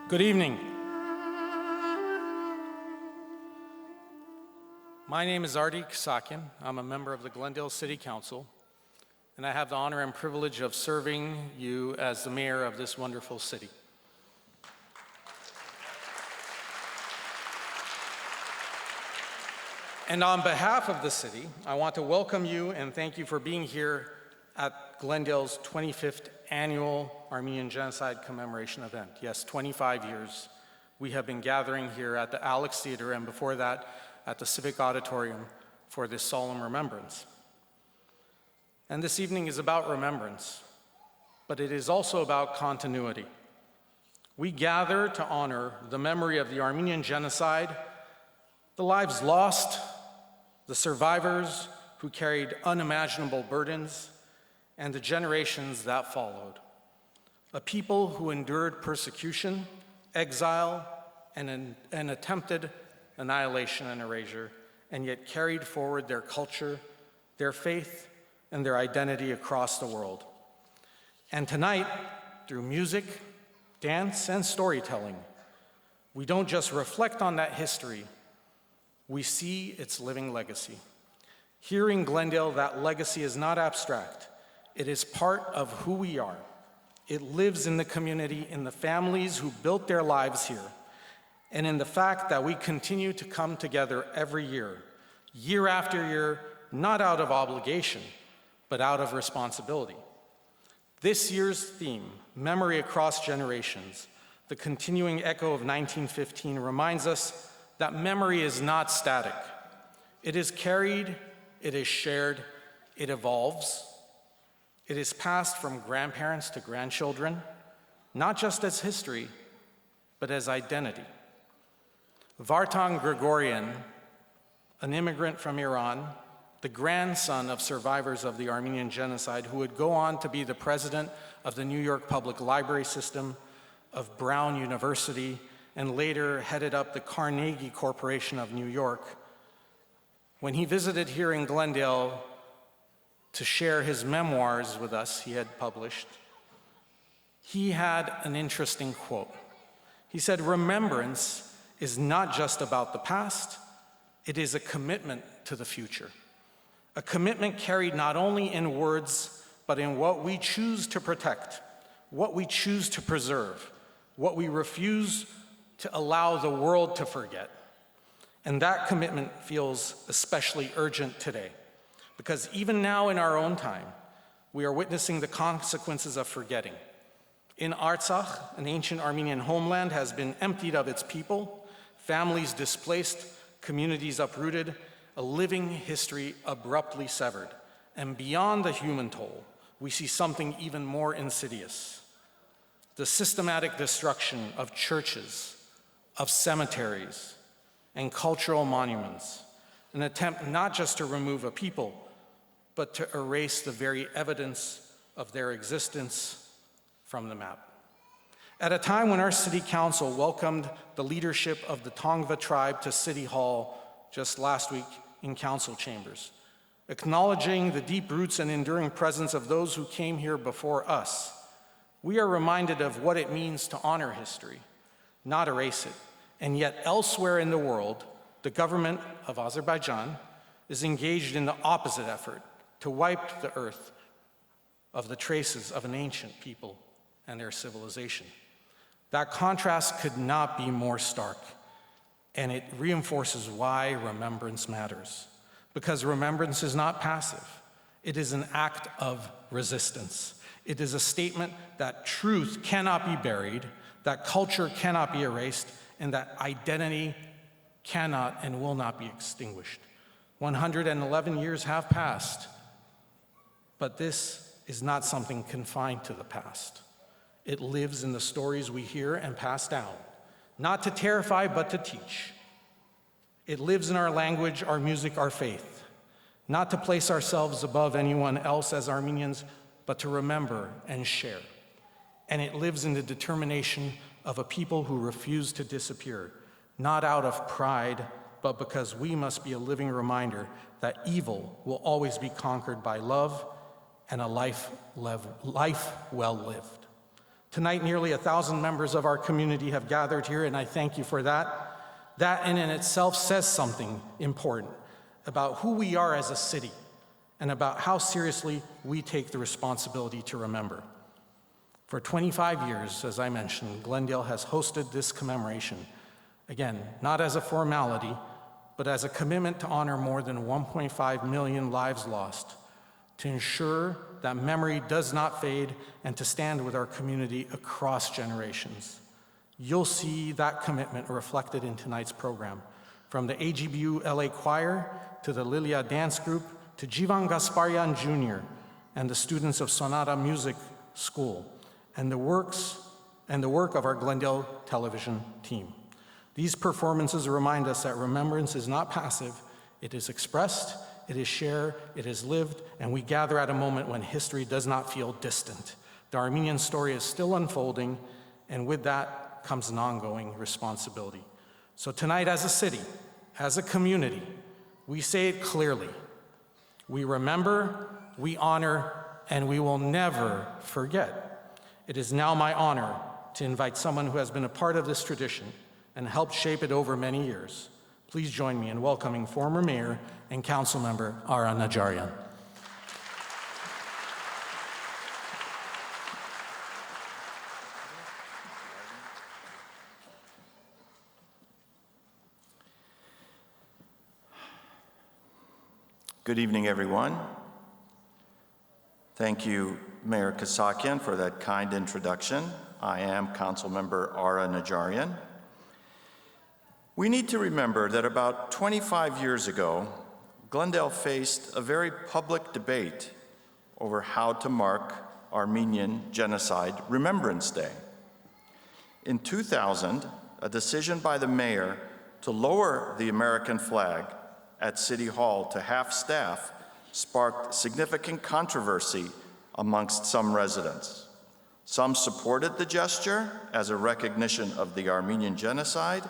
Good evening. My name is Zartir Khachaturian. I'm a member of the Glendale City Council, and I have the honor and privilege of serving you as the mayor of this wonderful city. And on behalf of the city, I want to welcome you and thank you for being here at Glendale's 25th annual Armenian Genocide Commemoration event. Yes, 25 years we have been gathering here at the Alex Theater and before that at the Civic Auditorium for this solemn remembrance. And this evening is about remembrance, but it is also about continuity. We gather to honor the memory of the Armenian Genocide, the lives lost, the survivors who carried unimaginable burdens, and the generations that followed. A people who endured persecution, exile, and attempted annihilation and erasure, and yet carried forward their culture, their faith, and their identity across the world. And tonight, through music, dance, and storytelling, we don't just reflect on that history, we see its living legacy. Here in Glendale, that legacy is not abstract. It is part of who we are. It lives in the community, in the families who built their lives here, and in the fact that we continue to come together every year, year after year, not out of obligation, but out of responsibility. This year's theme, Memory Across Generations, the continuing echo of 1915, reminds us that memory is not static. It is carried, it is shared, it evolves. It is passed from grandparents to grandchildren, not just as history, but as identity. Vardanyan Grigoryan, an immigrant from Iran, the grandson of survivors of the Armenian Genocide, who would go on to be the president of the New York Public Library System, of Brown University, and later headed up the Carnegie Corporation of New York. When he visited here in Glendale to share his memoirs with us he had published, he had an interesting quote. He said, "Remembrance is not just about the past, it is a commitment to the future. A commitment carried not only in words, but in what we choose to protect, what we choose to preserve, what we refuse to allow the world to forget." And that commitment feels especially urgent today, because even now in our own time, we are witnessing the consequences of forgetting. In Artsakh, an ancient Armenian homeland has been emptied of its people, families displaced, communities uprooted, a living history abruptly severed. And beyond the human toll, we see something even more insidious: the systematic destruction of churches, of cemeteries, and cultural monuments, an attempt not just to remove a people, but to erase the very evidence of their existence from the map. At a time when our city council welcomed the leadership of the Tavigh tribe to City Hall just last week in council chambers, acknowledging the deep roots and enduring presence of those who came here before us, we are reminded of what it means to honor history, not erase it. And yet elsewhere in the world, the government of Azerbaijan is engaged in the opposite effort, to wipe the earth of the traces of an ancient people and their civilization. That contrast could not be more stark, and it reinforces why remembrance matters. Because remembrance is not passive. It is an act of resistance. It is a statement that truth cannot be buried, that culture cannot be erased, and that identity cannot and will not be extinguished. 111 years have passed, but this is not something confined to the past. It lives in the stories we hear and pass down, not to terrify, but to teach. It lives in our language, our music, our faith, not to place ourselves above anyone else as Armenians, but to remember and share. And it lives in the determination of a people who refuse to disappear, not out of pride, but because we must be a living reminder that evil will always be conquered by love and a life well lived. Tonight, nearly 1,000 members of our community have gathered here, and I thank you for that. That in itself says something important about who we are as a city and about how seriously we take the responsibility to remember. For 25 years, as I mentioned, Glendale has hosted this commemoration, again, not as a formality, but as a commitment to honor more than 1.5 million lives lost, to ensure that memory does not fade, and to stand with our community across generations. You'll see that commitment reflected in tonight's program, from the AGBU LA Choir to the Lilia dance group to Jivan Gasparyan Jr. and the students of Sonata Music School, and the work of our Glendale television team. These performances remind us that remembrance is not passive, it is expressed, it is shared, it is lived, and we gather at a moment when history does not feel distant. The Armenian story is still unfolding, and with that comes an ongoing responsibility. So tonight, as a city, as a community, we say it clearly. We remember, we honor, and we will never forget. It is now my honor to invite someone who has been a part of this tradition and helped shape it over many years. Please join me in welcoming former Mayor and Council Member Ara Gevorgyan. Good evening, everyone. Thank you, Mayor Khachaturian, for that kind introduction. I am Council Member Ara Gevorgyan. We need to remember that about 25 years ago, Glendale faced a very public debate over how to mark Armenian Genocide Remembrance Day. In 2000, a decision by the mayor to lower the American flag at City Hall to half staff sparked significant controversy amongst some residents. Some supported the gesture as a recognition of the Armenian Genocide,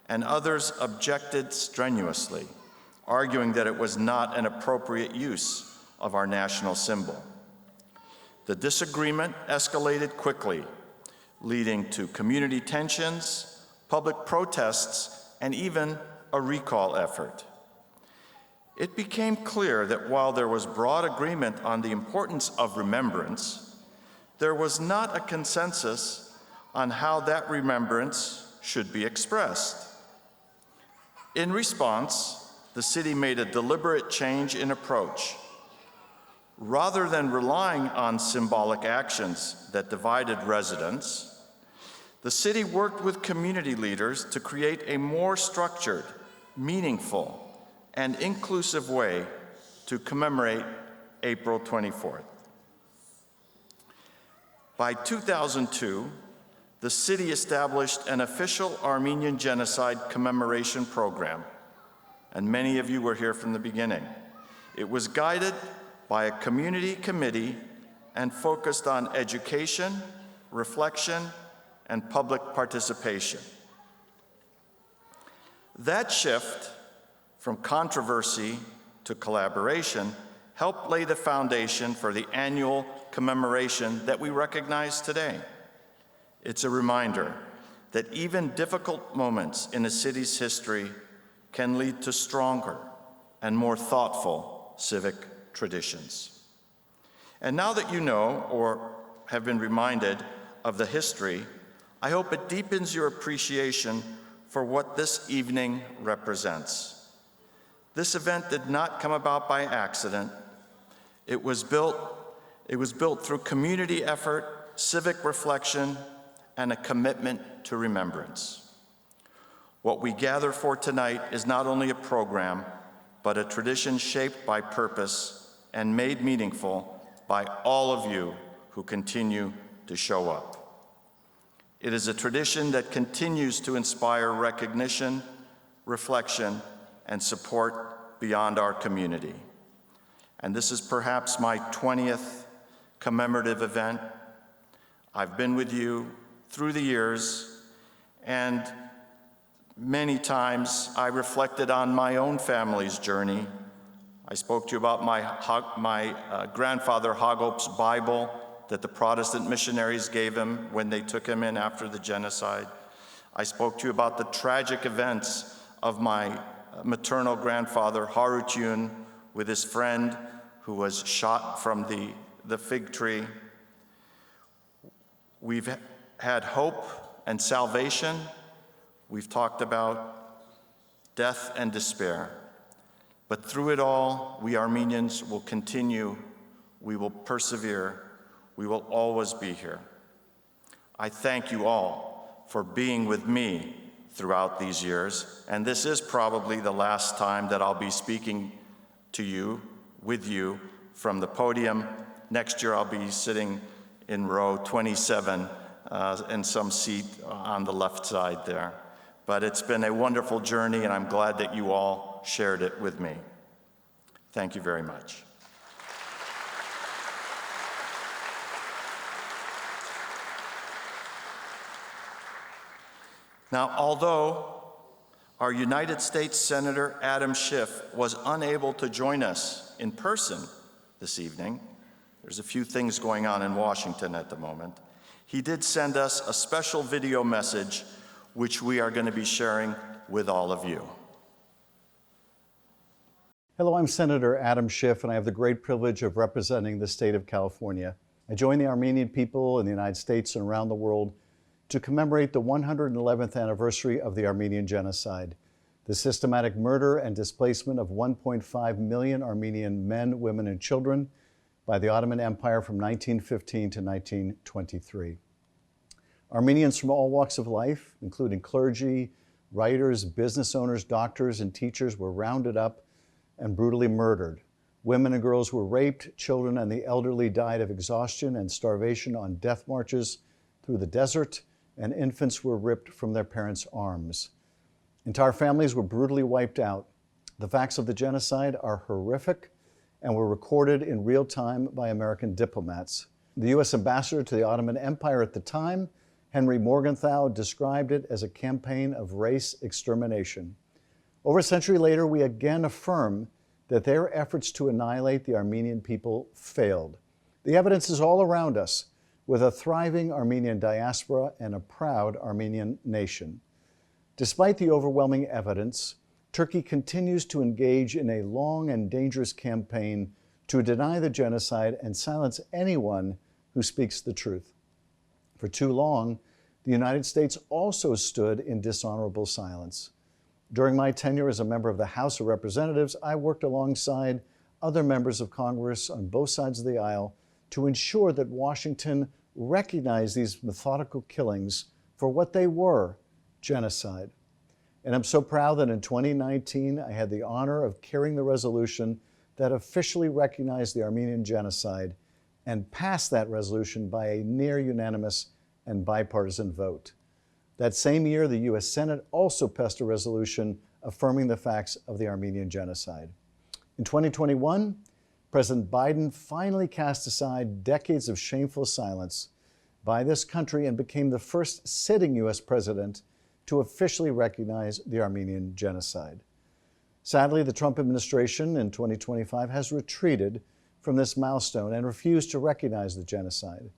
and others objected strenuously, arguing that it was not an appropriate use of our national symbol. The disagreement escalated quickly, leading to community tensions, public protests, and even a recall effort. It became clear that while there was broad agreement on the importance of remembrance, there was not a consensus on how that remembrance should be expressed. In response, the city made a deliberate change in approach. Rather than relying on symbolic actions that divided residents, the city worked with community leaders to create a more structured, meaningful, and inclusive way to commemorate April 24th. By 2002, the city established an official Armenian Genocide commemoration program, and many of you were here from the beginning. It was guided by a community committee and focused on education, reflection, and public participation. That shift from controversy to collaboration helped lay the foundation for the annual commemoration that we recognize today. It's a reminder that even difficult moments in a city's history can lead to stronger and more thoughtful civic traditions. And now that you know or have been reminded of the history, I hope it deepens your appreciation for what this evening represents. This event did not come about by accident. It was built through community effort, civic reflection, and a commitment to remembrance. What we gather for tonight is not only a program, but a tradition shaped by purpose and made meaningful by all of you who continue to show up. It is a tradition that continues to inspire recognition, reflection, and support beyond our community. And this is perhaps my 20th commemorative event. I've been with you through the years, and many times I reflected on my own family's journey. I spoke to you about my grandfather Hagop's Bible, that the Protestant missionaries gave him when they took him in after the genocide. I spoke to you about the tragic events of my maternal grandfather, Khachaturian, with his friend who was shot from the fig tree. We've had hope and salvation. We've talked about death and despair. But through it all, we Armenians will continue, we will persevere, we will always be here. I thank you all for being with me throughout these years, and this is probably the last time that I'll be speaking to you, with you, from the podium. Next year I'll be sitting in row 27 in some seat on the left side there. But it's been a wonderful journey, and I'm glad that you all shared it with me. Thank you very much. Now, although our United States Senator Adam Schiff was unable to join us in person this evening, there's a few things going on in Washington at the moment, he did send us a special video message which we are going to be sharing with all of you. Hello, I'm Senator Adam Schiff, and I have the great privilege of representing the state of California. I join the Armenian people in the United States and around the world to commemorate the 111th anniversary of the Armenian Genocide, the systematic murder and displacement of 1.5 million Armenian men, women, and children by the Ottoman Empire from 1915 to 1923. Armenians from all walks of life, including clergy, writers, business owners, doctors, and teachers, were rounded up and brutally murdered. Women and girls were raped, children and the elderly died of exhaustion and starvation on death marches through the desert, and infants were ripped from their parents' arms. Entire families were brutally wiped out. The facts of the genocide are horrific and were recorded in real time by American diplomats. The U.S. ambassador to the Ottoman Empire at the time, Henry Morgenthau, described it as a campaign of race extermination. Over a century later, we again affirm that their efforts to annihilate the Armenian people failed. The evidence is all around us, with a thriving Armenian diaspora and a proud Armenian nation. Despite the overwhelming evidence, Turkey continues to engage in a long and dangerous campaign to deny the genocide and silence anyone who speaks the truth. For too long, the United States also stood in dishonorable silence. During my tenure as a member of the House of Representatives, I worked alongside other members of Congress on both sides of the aisle to ensure that Washington recognized these methodical killings for what they were, genocide. And I'm so proud that in 2019, I had the honor of carrying the resolution that officially recognized the Armenian Genocide and passed that resolution by a near unanimous and bipartisan vote. That same year, the U.S. Senate also passed a resolution affirming the facts of the Armenian Genocide. In 2021, President Biden finally cast aside decades of shameful silence by this country and became the first sitting U.S. president to officially recognize the Armenian Genocide. Sadly, the Trump administration in 2025 has retreated from this milestone and refused to recognize the genocide.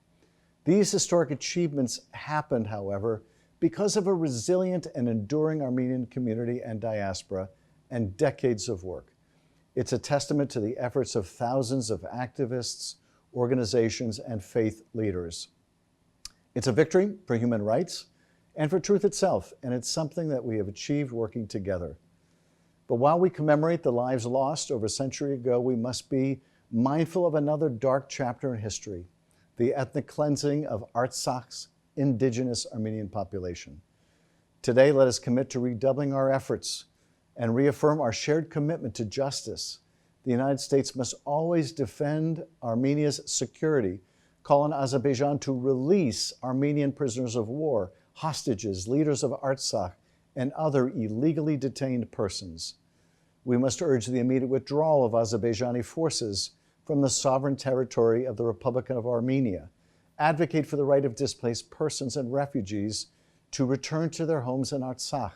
These historic achievements happened, however, because of a resilient and enduring Armenian community and diaspora and decades of work. It's a testament to the efforts of thousands of activists, organizations, and faith leaders. It's a victory for human rights and for truth itself, and it's something that we have achieved working together. But while we commemorate the lives lost over a century ago, we must be mindful of another dark chapter in history, the ethnic cleansing of Artsakh's indigenous Armenian population. Today, let us commit to redoubling our efforts and reaffirm our shared commitment to justice. The United States must always defend Armenia's security, call on Azerbaijan to release Armenian prisoners of war, hostages, leaders of Artsakh, and other illegally detained persons. We must urge the immediate withdrawal of Azerbaijani forces from the sovereign territory of the Republic of Armenia, advocate for the right of displaced persons and refugees to return to their homes in Artsakh,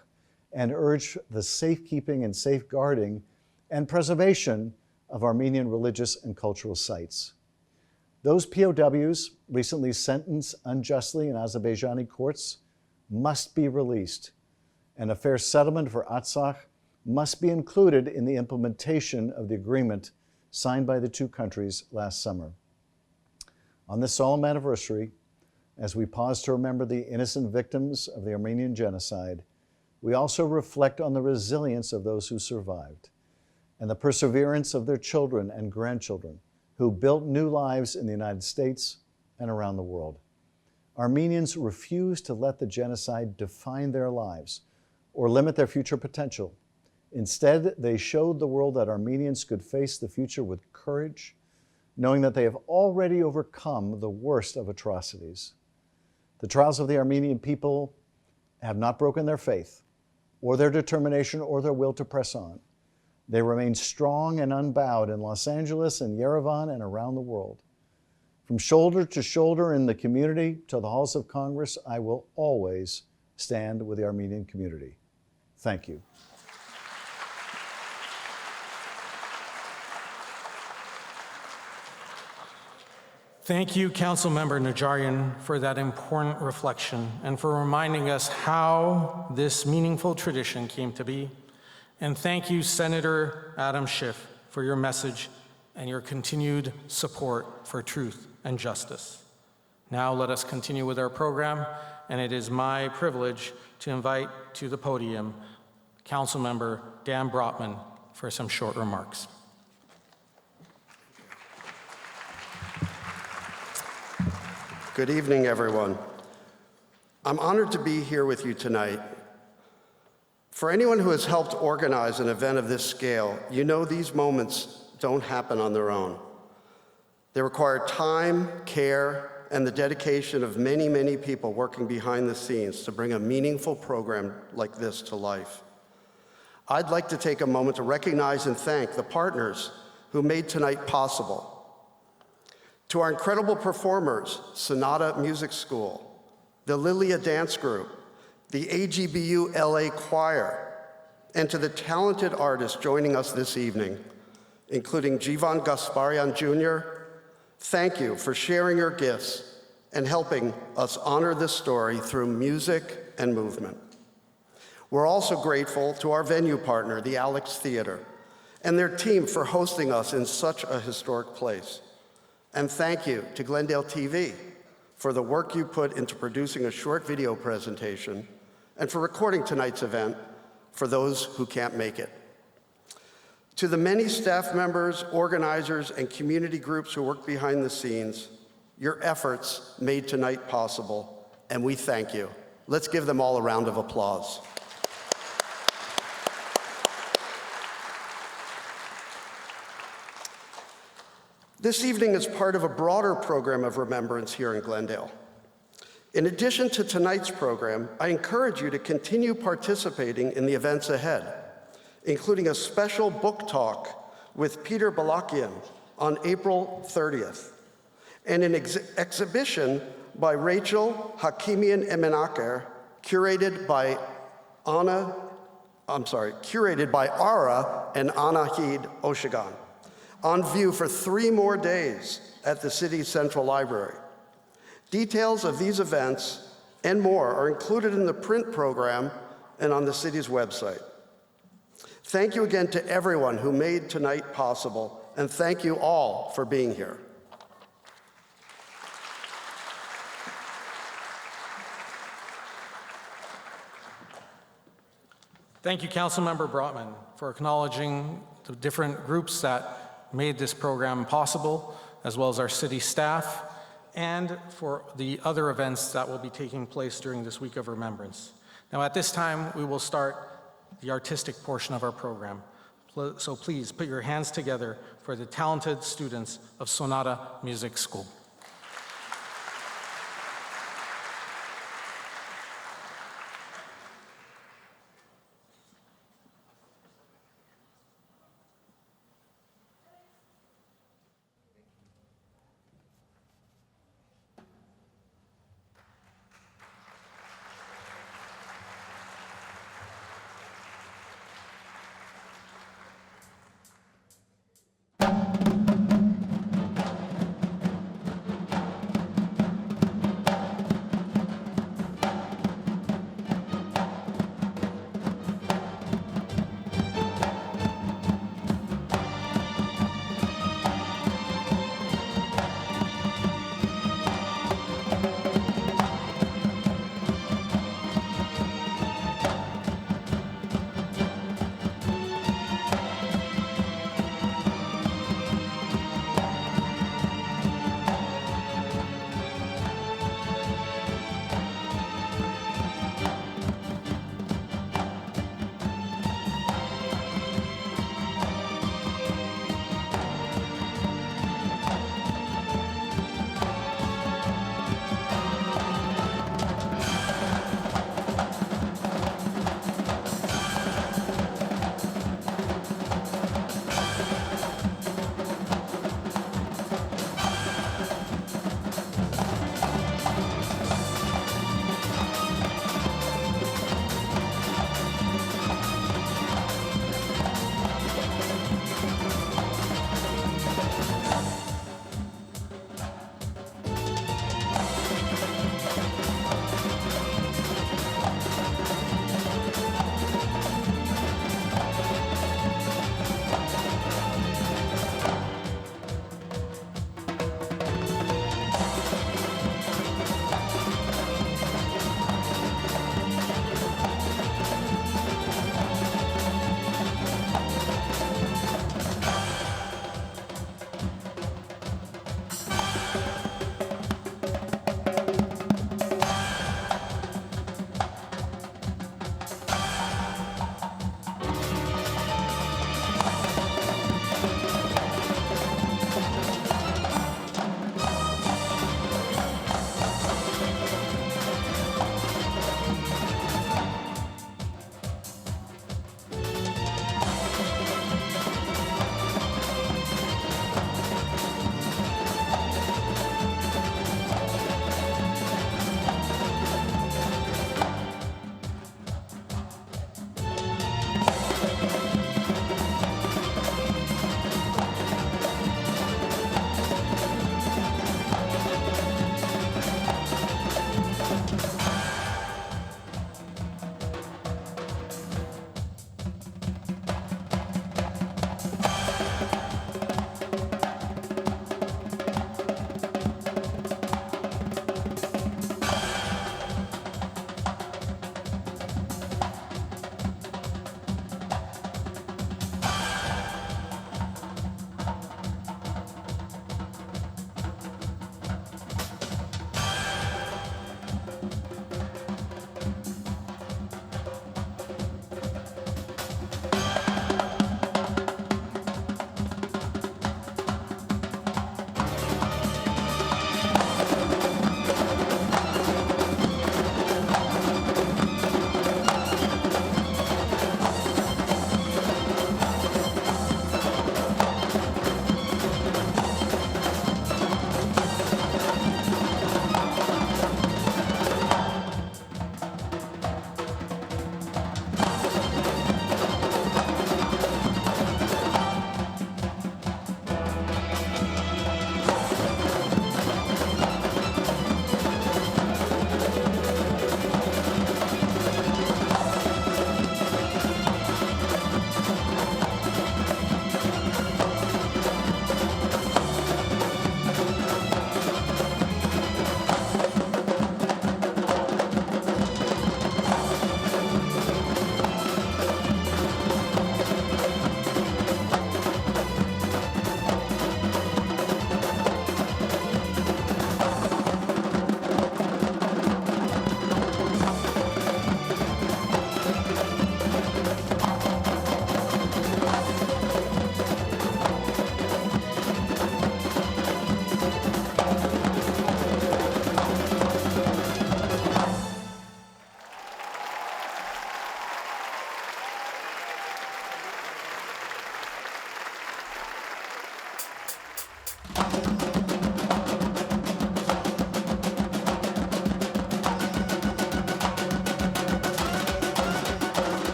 and urge the safekeeping and safeguarding and preservation of Armenian religious and cultural sites. Those POWs, recently sentenced unjustly in Azerbaijani courts, must be released, and a fair settlement for Artsakh must be included in the implementation of the agreement signed by the two countries last summer. On this solemn anniversary, as we pause to remember the innocent victims of the Armenian Genocide, we also reflect on the resilience of those who survived and the perseverance of their children and grandchildren who built new lives in the United States and around the world. Armenians refused to let the genocide define their lives or limit their future potential. Instead, they showed the world that Armenians could face the future with courage, knowing that they have already overcome the worst of atrocities. The trials of the Armenian people have not broken their faith, or their determination, or their will to press on. They remain strong and unbowed in Los Angeles and Yerevan and around the world. From shoulder to shoulder in the community to the halls of Congress, I will always stand with the Armenian community. Thank you. Thank you, Councilmember Najarian, for that important reflection and for reminding us how this meaningful tradition came to be. And thank you, Senator Adam Schiff, for your message and your continued support for truth and justice. Now let us continue with our program, and it is my privilege to invite to the podium Councilmember Dan Brotman for some short remarks. Good evening, everyone. I'm honored to be here with you tonight. For anyone who has helped organize an event of this scale, you know these moments don't happen on their own. They require time, care, and the dedication of many, many people working behind the scenes to bring a meaningful program like this to life. I'd like to take a moment to recognize and thank the partners who made tonight possible. To our incredible performers, Sonata Music School, the Lilia Dance Group, the AGBU LA Choir, and to the talented artists joining us this evening, including Jivan Gasparyan Jr., thank you for sharing your gifts and helping us honor this story through music and movement. We're also grateful to our venue partner, the Alex Theater, and their team for hosting us in such a historic place. And thank you to Glendale TV for the work you put into producing a short video presentation and for recording tonight's event for those who can't make it. To the many staff members, organizers, and community groups who work behind the scenes, your efforts made tonight possible, and we thank you. Let's give them all a round of applause. This evening is part of a broader program of remembrance here in Glendale. In addition to tonight's program, I encourage you to continue participating in the events ahead, including a special book talk with Peter Balakian on April 30th, and an exhibition by Rachel Hakimian Emenaker, curated by Ara and Anahid Oshagan, on view for 3 more days at the city's Central Library. Details of these events and more are included in the print program and on the city's website. Thank you again to everyone who made tonight possible, and thank you all for being here. Thank you, Councilmember Brotman, for acknowledging the different groups that made this program possible, as well as our city staff, and for the other events that will be taking place during this week of remembrance. Now at this time, we will start the artistic portion of our program. So please put your hands together for the talented students of Sonata Music School.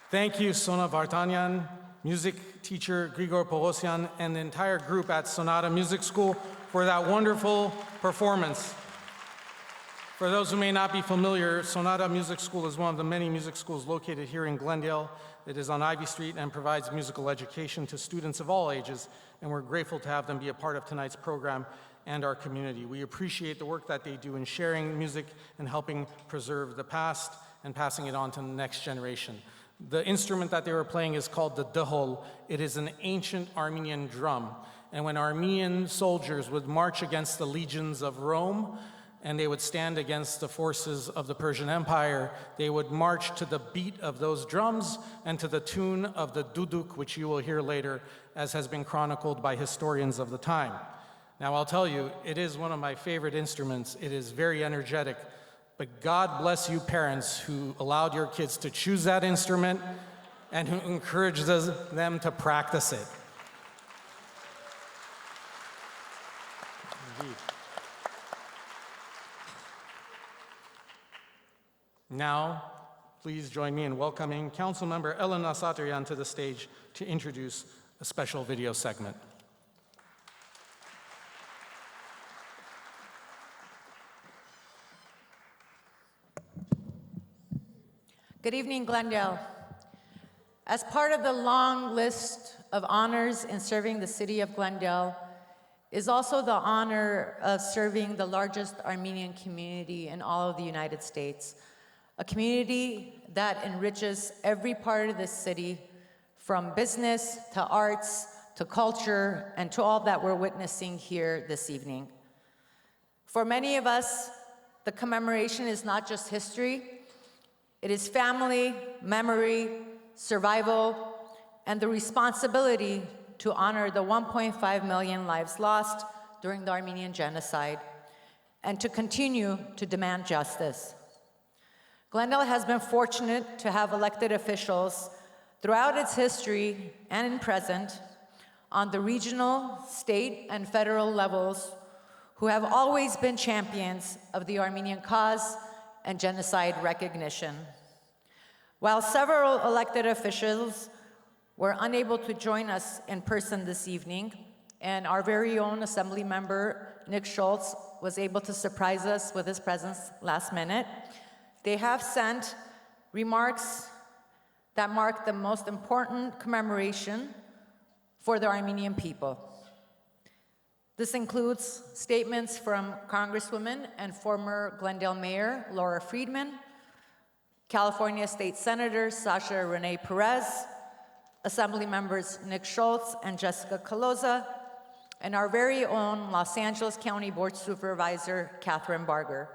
Thank you, Sona Vardanyan, music teacher Grigor Poghosyan, and the entire group at Sonata Music School for that wonderful performance. For those who may not be familiar, Sonata Music School is one of the many music schools located here in Glendale. It is on Ivy Street and provides musical education to students of all ages, and we're grateful to have them be a part of tonight's program and our community. We appreciate the work that they do in sharing music and helping preserve the past and passing it on to the next generation. The instrument that they were playing is called the Dhol. It is an ancient Armenian drum. And when Armenian soldiers would march against the legions of Rome, and they would stand against the forces of the Persian Empire, they would march to the beat of those drums and to the tune of the Duduk, which you will hear later, as has been chronicled by historians of the time. Now, I'll tell you, it is one of my favorite instruments. It is very energetic. But God bless you parents who allowed your kids to choose that instrument and who encouraged them to practice it. Indeed. Now, please join me in welcoming Councilmember Elena Zartir to the stage to introduce a special video segment. Good evening, Glendale. As part of the long list of honors in serving the city of Glendale is also the honor of serving the largest Armenian community in all of the United States, a community that enriches every part of the city, from business to arts to culture and to all that we're witnessing here this evening. For many of us, the commemoration is not just history. It is family, memory, survival, and the responsibility to honor the 1.5 million lives lost during the Armenian Genocide and to continue to demand justice. Glendale has been fortunate to have elected officials throughout its history and in present on the regional, state, and federal levels who have always been champions of the Armenian cause and genocide recognition. While several elected officials were unable to join us in person this evening, and our very own Assembly member, Nick Schultz, was able to surprise us with his presence last minute, they have sent remarks that mark the most important commemoration for the Armenian people. This includes statements from Congresswoman and former Glendale Mayor Laura Friedman, California State Senator Sasha Renee Perez, Assembly members Nick Schultz and Jessica Caloza, and our very own Los Angeles County Board Supervisor Catherine Barger.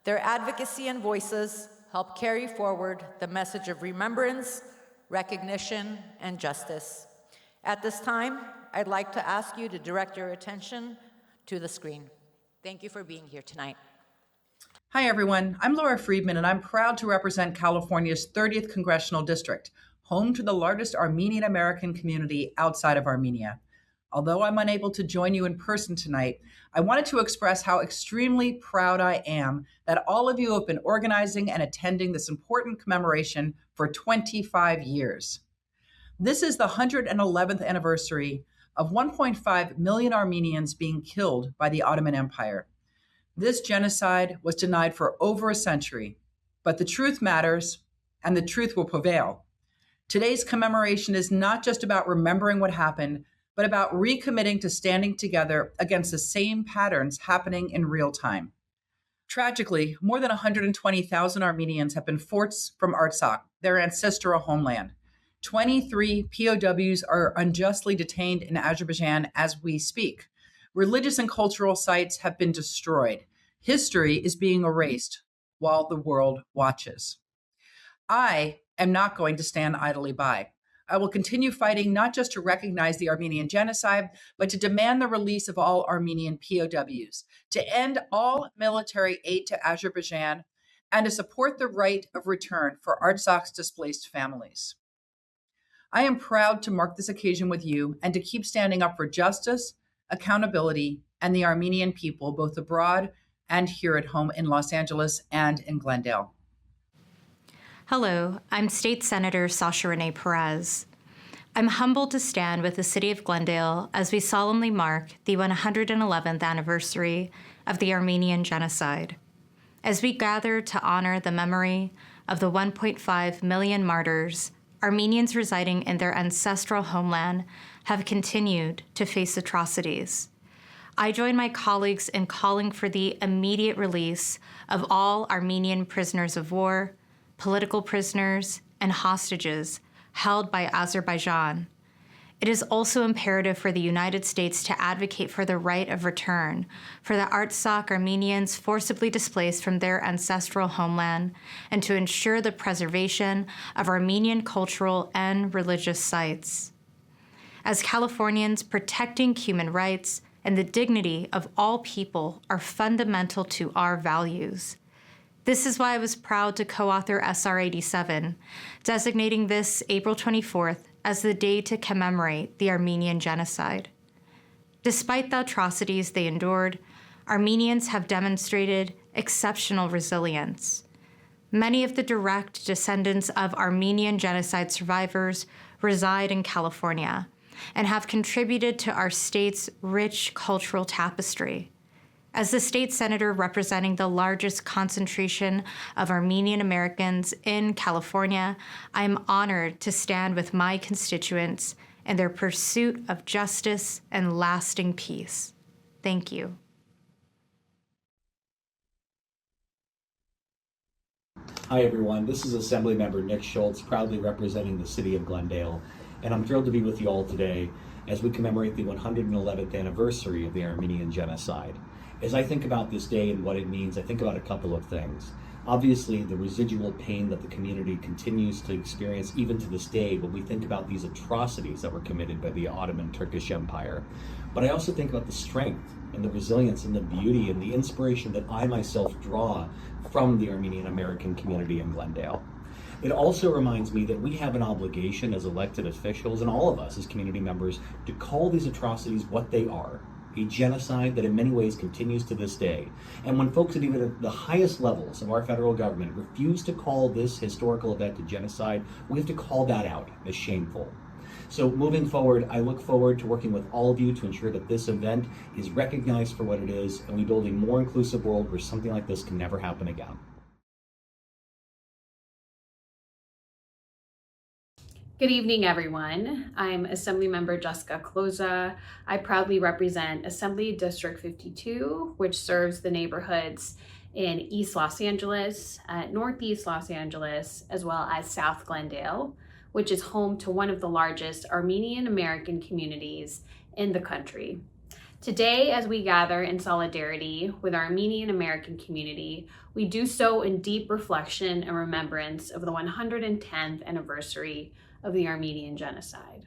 Their advocacy and voices help carry forward the message of remembrance, recognition, and justice. At this time, I'd like to ask you to direct your attention to the screen. Thank you for being here tonight. Hi, everyone. I'm Laura Friedman, and I'm proud to represent California's 30th Congressional District, home to the largest Armenian American community outside of Armenia. Although I'm unable to join you in person tonight, I wanted to express how extremely proud I am that all of you have been organizing and attending this important commemoration for 25 years. This is the 111th anniversary of 1.5 million Armenians being killed by the Ottoman Empire. This genocide was denied for over a century, but the truth matters, and the truth will prevail. Today's commemoration is not just about remembering what happened, but about recommitting to standing together against the same patterns happening in real time. Tragically, more than 120,000 Armenians have been forced from Artsakh, their ancestral homeland. 23 POWs are unjustly detained in Azerbaijan as we speak. Religious and cultural sites have been destroyed. History is being erased while the world watches. I am not going to stand idly by. I will continue fighting not just to recognize the Armenian genocide, but to demand the release of all Armenian POWs, to end all military aid to Azerbaijan, and to support the right of return for Artsakh's displaced families. I am proud to mark this occasion with you and to keep standing up for justice, accountability, and the Armenian people, both abroad and here at home in Los Angeles and in Glendale. Hello, I'm State Senator Sasha Renee Perez. I'm humbled to stand with the City of Glendale as we solemnly mark the 111th anniversary of the Armenian Genocide. As we gather to honor the memory of the 1.5 million martyrs, Armenians residing in their ancestral homeland have continued to face atrocities. I join my colleagues in calling for the immediate release of all Armenian prisoners of war, political prisoners, and hostages held by Azerbaijan. It is also imperative for the United States to advocate for the right of return for the Artsakh Armenians forcibly displaced from their ancestral homeland and to ensure the preservation of Armenian cultural and religious sites. As Californians, protecting human rights and the dignity of all people are fundamental to our values. This is why I was proud to co-author SR 87, designating this April 24th as the day to commemorate the Armenian Genocide. Despite the atrocities they endured, Armenians have demonstrated exceptional resilience. Many of the direct descendants of Armenian Genocide survivors reside in California and have contributed to our state's rich cultural tapestry. As the state senator representing the largest concentration of Armenian Americans in California, I am honored to stand with my constituents in their pursuit of justice and lasting peace. Thank you. Hi everyone, this is Assemblymember Nick Schultz, proudly representing the City of Glendale, and I'm thrilled to be with you all today as we commemorate the 111th anniversary of the Armenian Genocide. As I think about this day and what it means, I think about a couple of things. Obviously, the residual pain that the community continues to experience even to this day when we think about these atrocities that were committed by the Ottoman Turkish Empire. But I also think about the strength and the resilience and the beauty and the inspiration that I myself draw from the Armenian American community in Glendale. It also reminds me that we have an obligation as elected officials and all of us as community members to call these atrocities what they are. A genocide that in many ways continues to this day. And when folks at even the highest levels of our federal government refuse to call this historical event a genocide, we have to call that out as shameful. So moving forward, I look forward to working with all of you to ensure that this event is recognized for what it is and we build a more inclusive world where something like this can never happen again. Good evening, everyone. I'm Assemblymember Jessica Cloza. I proudly represent Assembly District 52, which serves the neighborhoods in East Los Angeles, Northeast Los Angeles, as well as South Glendale, which is home to one of the largest Armenian American communities in the country. Today, as we gather in solidarity with our Armenian American community, we do so in deep reflection and remembrance of the 110th anniversary of the Armenian Genocide.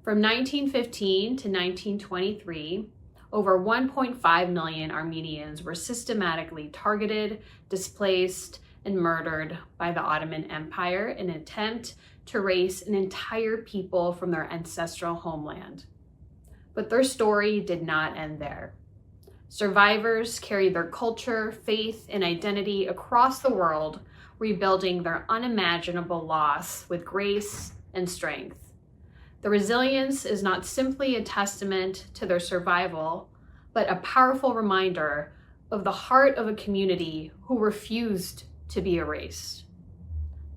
From 1915 to 1923, over 1.5 million Armenians were systematically targeted, displaced, and murdered by the Ottoman Empire in an attempt to erase an entire people from their ancestral homeland. But their story did not end there. Survivors carried their culture, faith, and identity across the world, rebuilding their unimaginable loss with grace and strength. The resilience is not simply a testament to their survival, but a powerful reminder of the heart of a community who refused to be erased.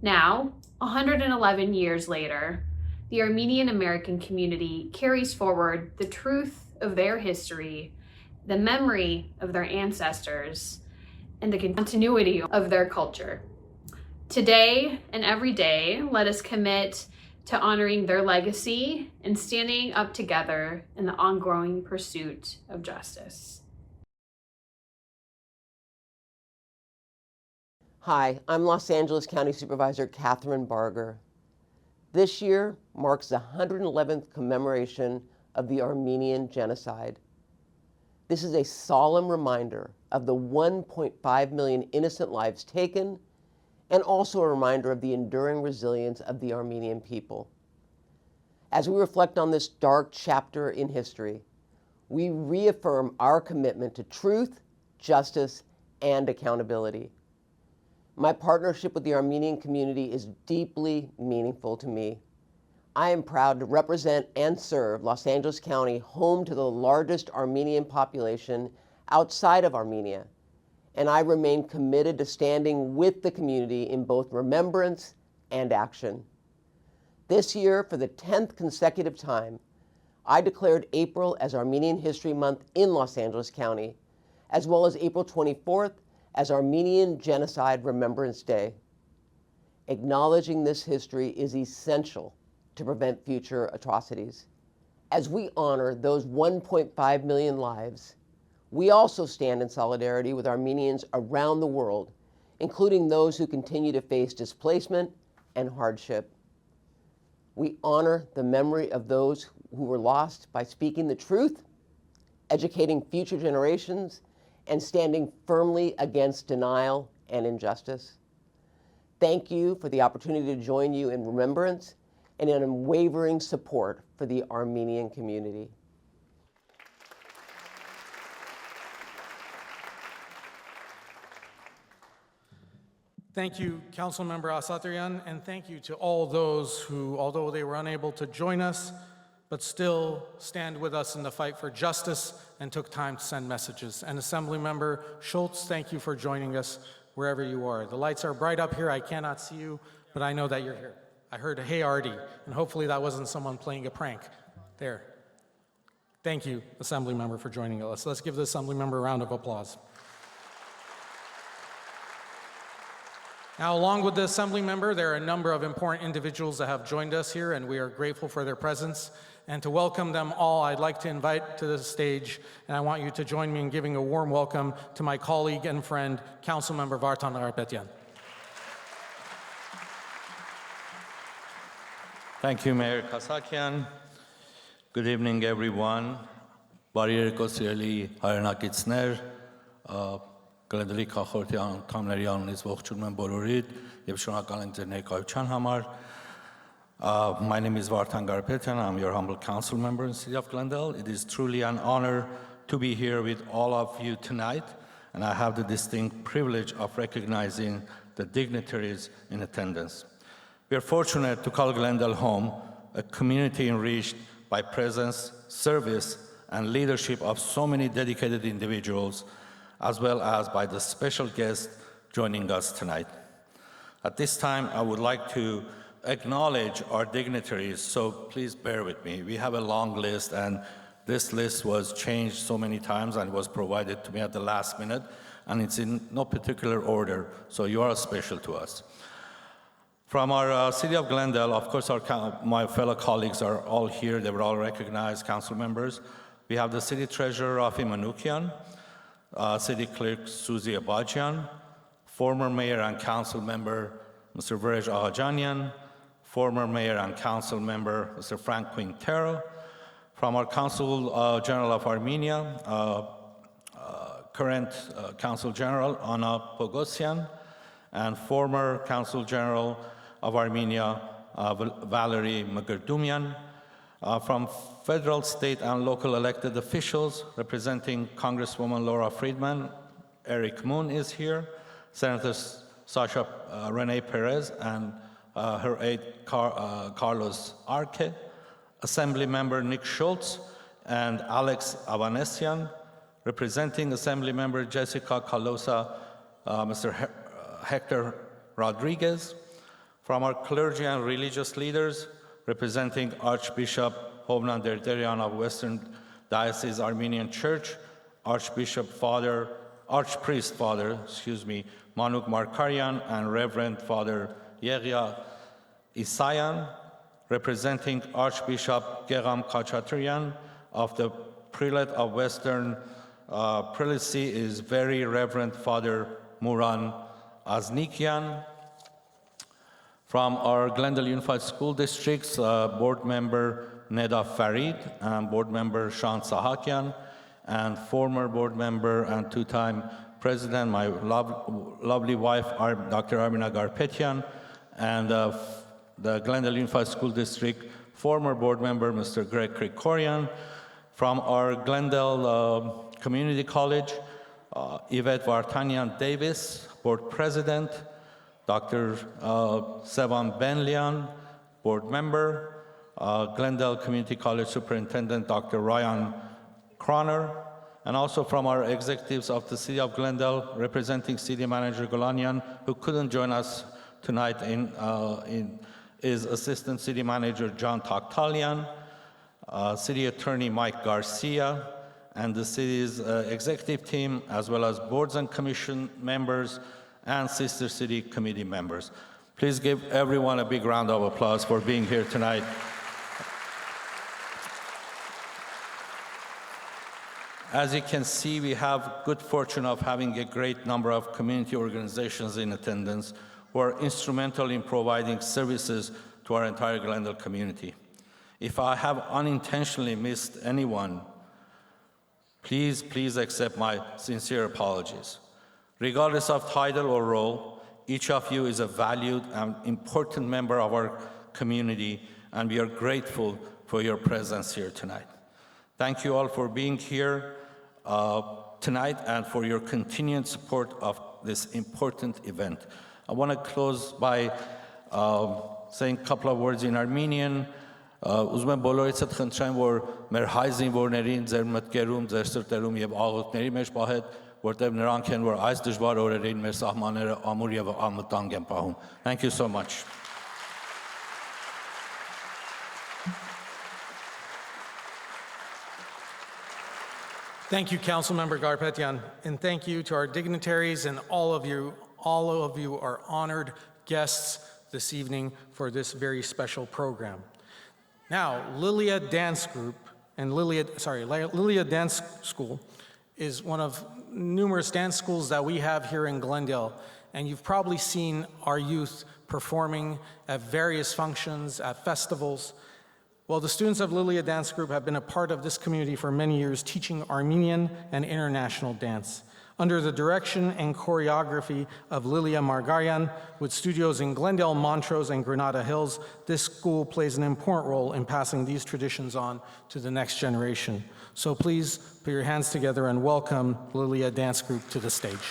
Now, 111 years later, the Armenian American community carries forward the truth of their history, the memory of their ancestors, and the continuity of their culture. Today and every day, let us commit to honoring their legacy and standing up together in the ongoing pursuit of justice. Hi, I'm Los Angeles County Supervisor Catherine Barger. This year marks the 111th commemoration of the Armenian Genocide. This is a solemn reminder of the 1.5 million innocent lives taken, and also a reminder of the enduring resilience of the Armenian people. As we reflect on this dark chapter in history, we reaffirm our commitment to truth, justice, and accountability. My partnership with the Armenian community is deeply meaningful to me. I am proud to represent and serve Los Angeles County, home to the largest Armenian population outside of Armenia, and I remain committed to standing with the community in both remembrance and action. This year, for the 10th consecutive time, I declared April as Armenian History Month in Los Angeles County, as well as April 24th as Armenian Genocide Remembrance Day. Acknowledging this history is essential to prevent future atrocities. As we honor those 1.5 million lives, we also stand in solidarity with Armenians around the world, including those who continue to face displacement and hardship. We honor the memory of those who were lost by speaking the truth, educating future generations, and standing firmly against denial and injustice. Thank you for the opportunity to join you in remembrance and in unwavering support for the Armenian community. Thank you, Councilmember Khachaturian, and thank you to all those who, although they were unable to join us, but still stand with us in the fight for justice and took time to send messages. And Assemblymember Schultz, thank you for joining us wherever you are. The lights are bright up here. I cannot see you, but I know that you're here. I heard, "Hey, Artie," and hopefully that wasn't someone playing a prank there. Thank you, Assemblymember, for joining us. Let's give the Assemblymember a round of applause. Now, along with the Assemblymember, there are a number of important individuals that have joined us here, and we are grateful for their presence. And to welcome them all, I'd like to invite to the stage, and I want you to join me in giving a warm welcome to my colleague and friend, Councilmember Vardanyan. Thank you, Mayor Khachaturian. Good evening, everyone. Բարի երեկո սիրելի հայրենակիցներ, Glendale-ի Khachaturi անդամների անունից ողջունում եմ բոլորիդ եւ շնորհակալ եմ ձեր ներկայության համար. My name is Vardanyan Garpetian. I'm your humble council member in the City of Glendale. It is truly an honor to be here with all of you tonight, and I have the distinct privilege of recognizing the dignitaries in attendance. We are fortunate to call Glendale home, a community enriched by presence, service, and leadership of so many dedicated individuals, as well as by the special guest joining us tonight. At this time, I would like to acknowledge our dignitaries, so please bear with me. We have a long list, and this list was changed so many times and was provided to me at the last minute, and it's in no particular order, so you are special to us. From our City of Glendale, of course, my fellow colleagues are all here. They were all recognized council members. We have the City Treasurer Rafi Manukyan, City Clerk Suzy Abadjian, former Mayor and Council Member Mr. Verej Ahajanyan, former Mayor and Council Member Mr. Frank Quintero, from our Consul General of Armenia, current Consul General Anna Poghosyan, and former Consul General of Armenia Valery Margaryan, from federal, state, and local elected officials representing Congresswoman Laura Friedman. Eric Moon is here, Senator Sasha Renee Perez and her aide Carlos Arce, Assembly Member Nick Schultz and Alex Avetisyan, representing Assembly Member Jessica Calosa, Mr. Hector Rodriguez, from our clergy and religious leaders, representing Archbishop Hovnan Derderyan of Western Diocese Armenian Church, Archpriest Father Manuk Margaryan, and Reverend Father Yeghia Isayan, representing Archbishop Gegham Khachaturian of the Prelate of Western Prelacy is Very Reverend Father Muran Aznikian. From our Glendale Unified School District's Board Member Neda Farid and Board Member Shan Sahakian, and former Board Member and two-time President, my lovely wife, Dr. Armenian Garpetian, and the Glendale Unified School District former Board Member, Mr. Grigor. From our Glendale Community College, Yvette Vardanyan Davis, Board President, Dr. Sevan Benlian, board member, Glendale Community College Superintendent Dr. Ryan Croner, and also from our executives of the City of Glendale, representing City Manager Golanyan, who couldn't join us tonight, is Assistant City Manager John Takhtalian, City Attorney Mike Garcia, and the city's executive team, as well as boards and commission members and sister city committee members. Please give everyone a big round of applause for being here tonight. As you can see, we have good fortune of having a great number of community organizations in attendance who are instrumental in providing services to our entire Glendale community. If I have unintentionally missed anyone, please accept my sincere apologies. Regardless of title or role, each of you is a valued and important member of our community, and we are grateful for your presence here tonight. Thank you all for being here tonight and for your continued support of this important event. I want to close by saying a couple of words in Armenian. Ուզում եմ բոլորիցդ խնդրեմ, որ մեր հայ զինվորներին ձեր մտքերում, ձեր սրտերում եւ աղոթքների մեջ պահեք, որտեղ նրանք են, որ այս դժվար օրերին մեր սահմանները ամուր եւ անվտանգ են պահում. Thank you so much. Thank you, Councilmember Garpetyan, and thank you to our dignitaries and all of you are honored guests this evening for this very special program. Now, Lilia Dance Group and Lilia Dance School is one of numerous dance schools that we have here in Glendale, and you've probably seen our youth performing at various functions, at festivals. Well, the students of Lilia Dance Group have been a part of this community for many years, teaching Armenian and international dance. Under the direction and choreography of Lilia Margaryan, with studios in Glendale, Montrose, and Granada Hills, this school plays an important role in passing these traditions on to the next generation. So please put your hands together and welcome Lilia Dance Group to the stage.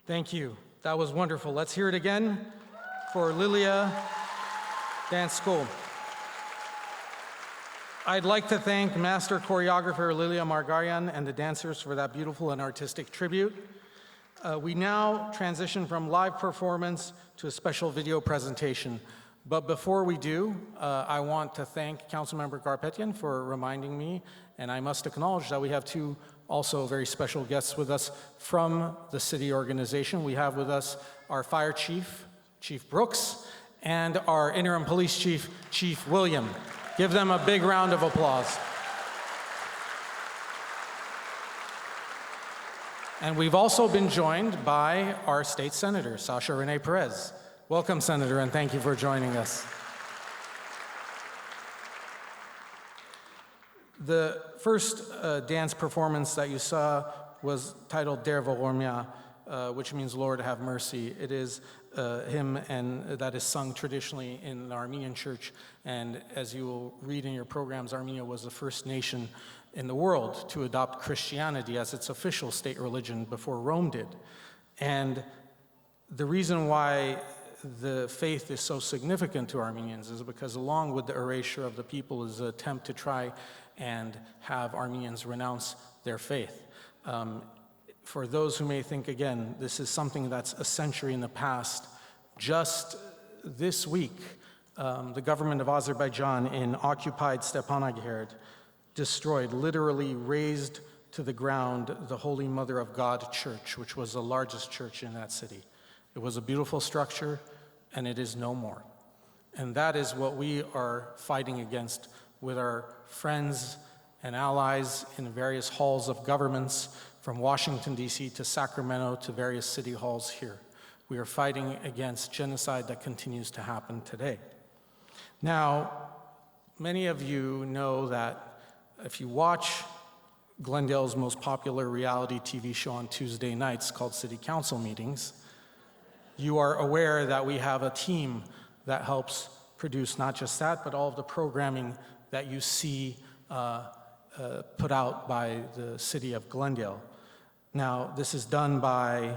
Thank you. That was wonderful. Let's hear it again for Lilia Dance School. I'd like to thank Master Choreographer Lilia Margaryan and the dancers for that beautiful and artistic tribute. We now transition from live performance to a special video presentation. But before we do, I want to thank Councilmember Garpetian for reminding me, and I must acknowledge that we have two also very special guests with us from the city organization. We have with us our fire chief, Chief Brooks, and our interim police chief, Chief William. Give them a big round of applause. And we've also been joined by our state senator, Sasha Renee Perez. Welcome, Senator, and thank you for joining us. The first dance performance that you saw was titled Der Voghormea, which means Lord have mercy. It is hymn and that is sung traditionally in the Armenian church. And as you will read in your programs, Armenia was the first nation in the world to adopt Christianity as its official state religion before Rome did. And the reason why the faith is so significant to Armenians is because along with the erasure of the people is an attempt to try and have Armenians renounce their faith. For those who may think, again, this is something that's a century in the past, just this week, the government of Azerbaijan in occupied Stepanakert destroyed, literally razed to the ground, the Holy Mother of God Church, which was the largest church in that city. It was a beautiful structure, and it is no more. And that is what we are fighting against with our friends and allies in various halls of governments, from Washington, D.C. to Sacramento to various city halls here. We are fighting against genocide that continues to happen today. Now, many of you know that if you watch Glendale's most popular reality TV show on Tuesday nights called City Council Meetings, you are aware that we have a team that helps produce not just that, but all of the programming that you see put out by the City of Glendale. Now, this is done by,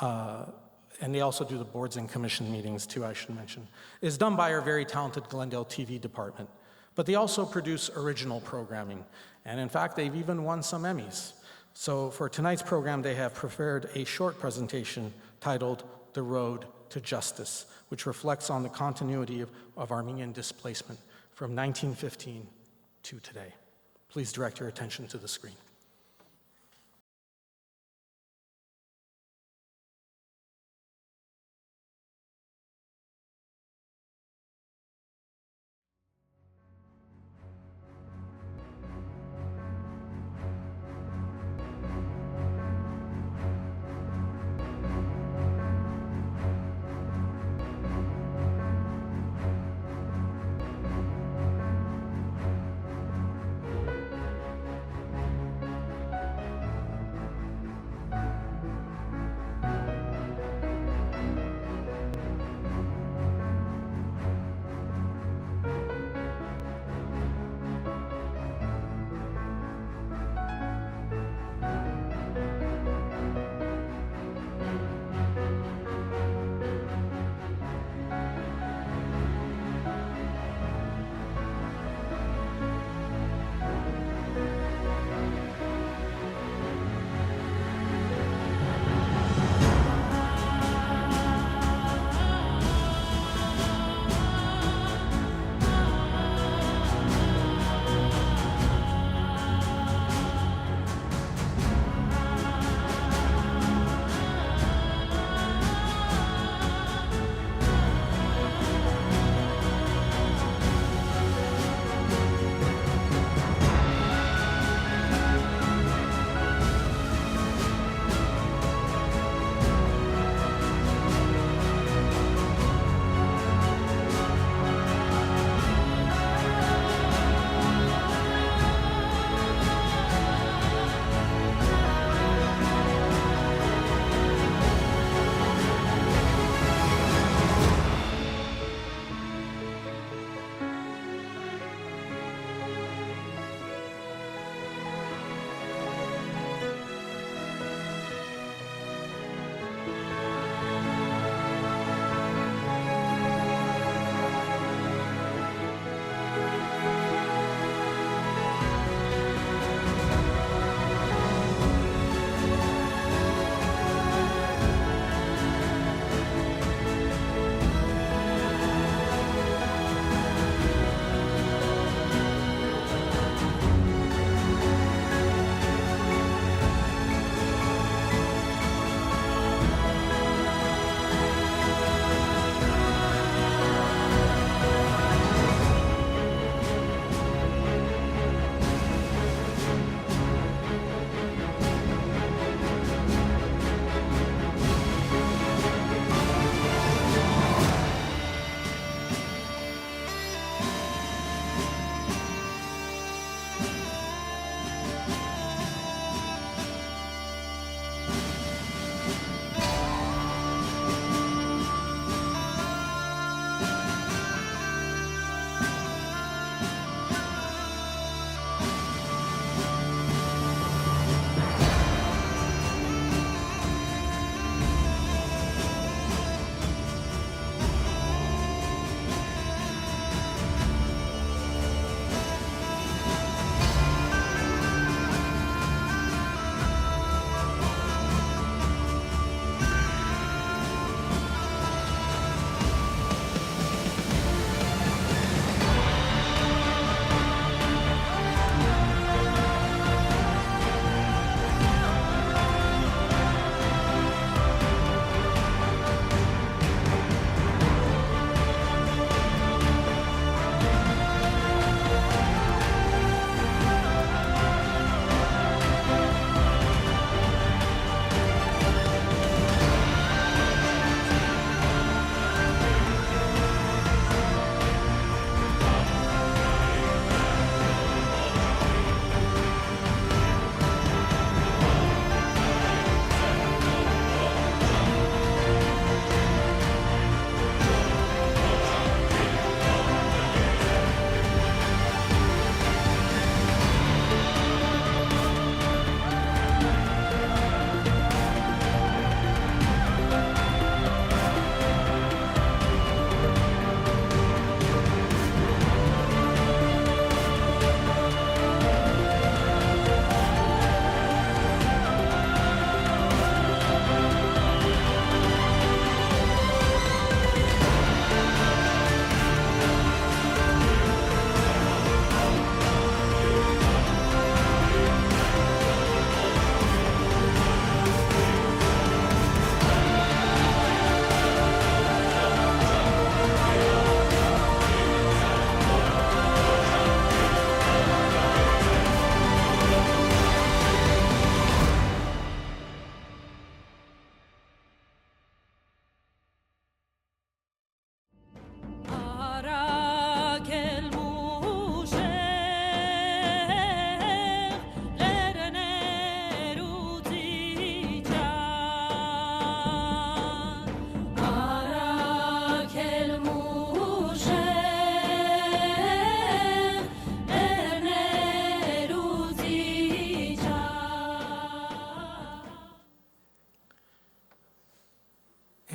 and they also do the boards and commission meetings too, I should mention. It's done by our very talented Glendale TV department. But they also produce original programming. And in fact, they've even won some Emmys. So for tonight's program, they have prepared a short presentation titled The Road to Justice, which reflects on the continuity of Armenian displacement from 1915 to today. Please direct your attention to the screen.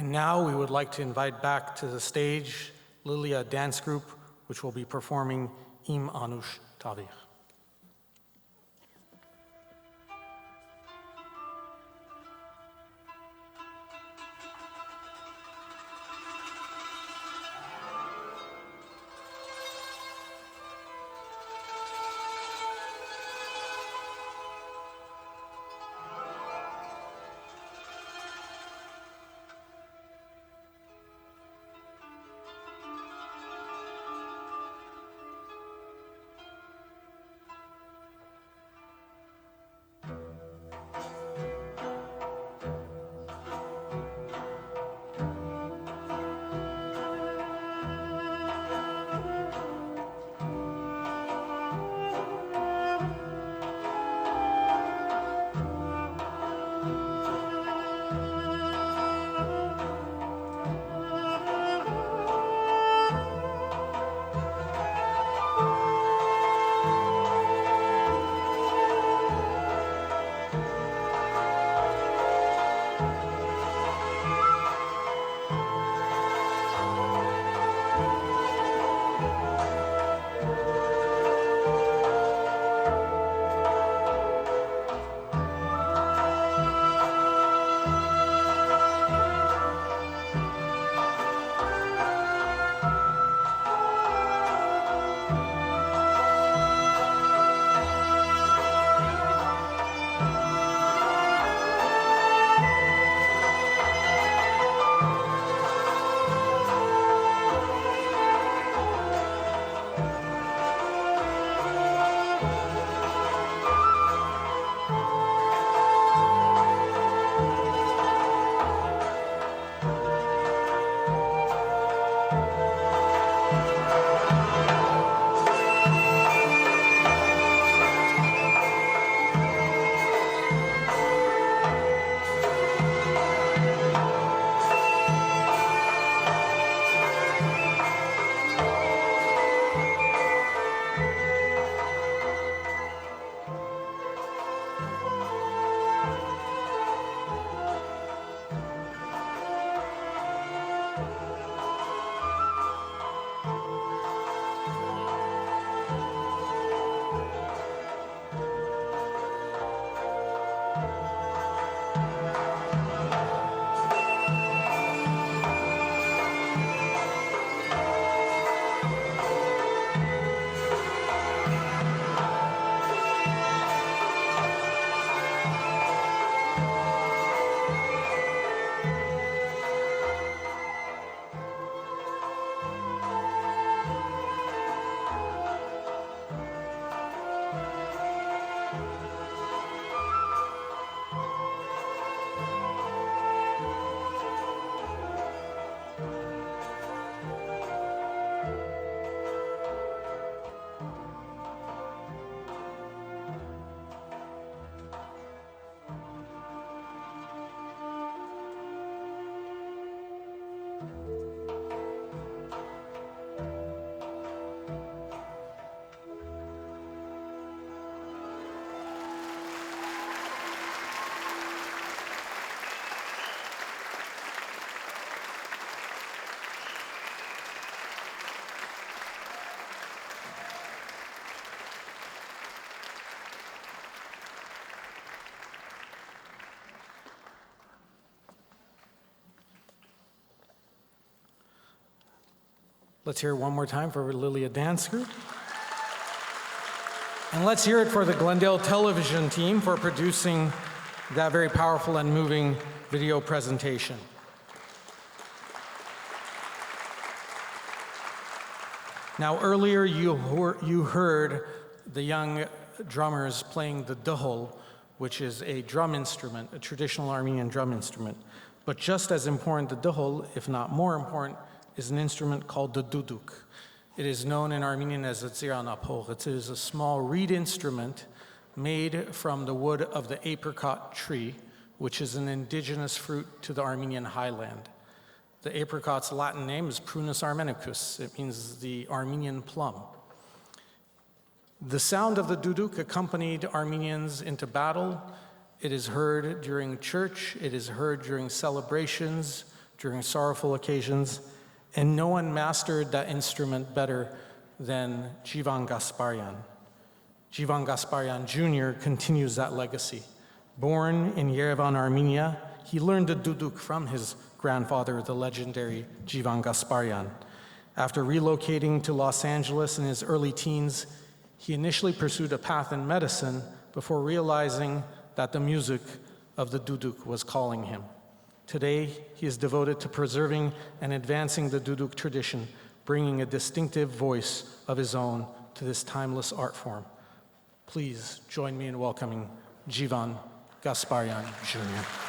And now we would like to invite back to the stage Lilia dance group, which will be performing Im Anush Tavigh. Let's hear it one more time for Lilia Dance Group. And let's hear it for the Glendale television team for producing that very powerful and moving video presentation. Now, earlier you heard the young drummers playing the Dhol, which is a drum instrument, a traditional Armenian drum instrument. But just as important, the Dhol, if not more important, is an instrument called the Duduk. It is known in Armenian as a tsiranapogh. It is a small reed instrument made from the wood of the apricot tree, which is an indigenous fruit to the Armenian highland. The apricot's Latin name is Prunus armenicus. It means the Armenian plum. The sound of the duduk accompanied Armenians into battle. It is heard during church, it is heard during celebrations, during sorrowful occasions, and no one mastered that instrument better than Jivan Gasparyan. Jivan Gasparyan Jr. continues that legacy. Born in Yerevan, Armenia, he learned the duduk from his grandfather, the legendary Jivan Gasparyan. After relocating to Los Angeles in his early teens, he initially pursued a path in medicine before realizing that the music of the duduk was calling him. Today, he is devoted to preserving and advancing the duduk tradition, bringing a distinctive voice of his own to this timeless art form. Please join me in welcoming Jivan Gasparyan Jr.